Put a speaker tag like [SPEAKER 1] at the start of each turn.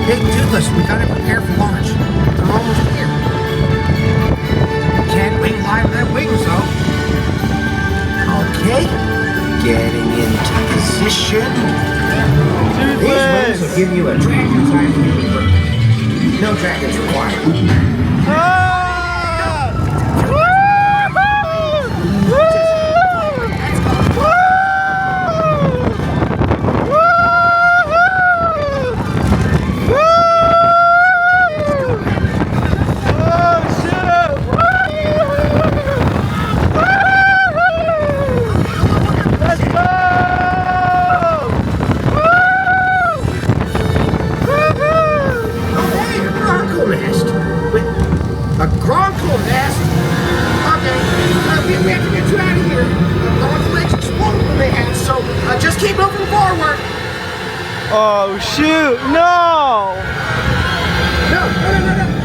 [SPEAKER 1] Hey, Toothless, we gotta prepare for launch. They're almost here. Can't wing lie without wings, though. Okay. Getting into position. These wings will give you a dragon-sized maneuver. No dragons required.
[SPEAKER 2] Ah!
[SPEAKER 1] A Gronkle nest? Okay, we have to get you out of here. The legs exploded when they hatched, so just keep moving forward.
[SPEAKER 2] Oh shoot, no!
[SPEAKER 1] No.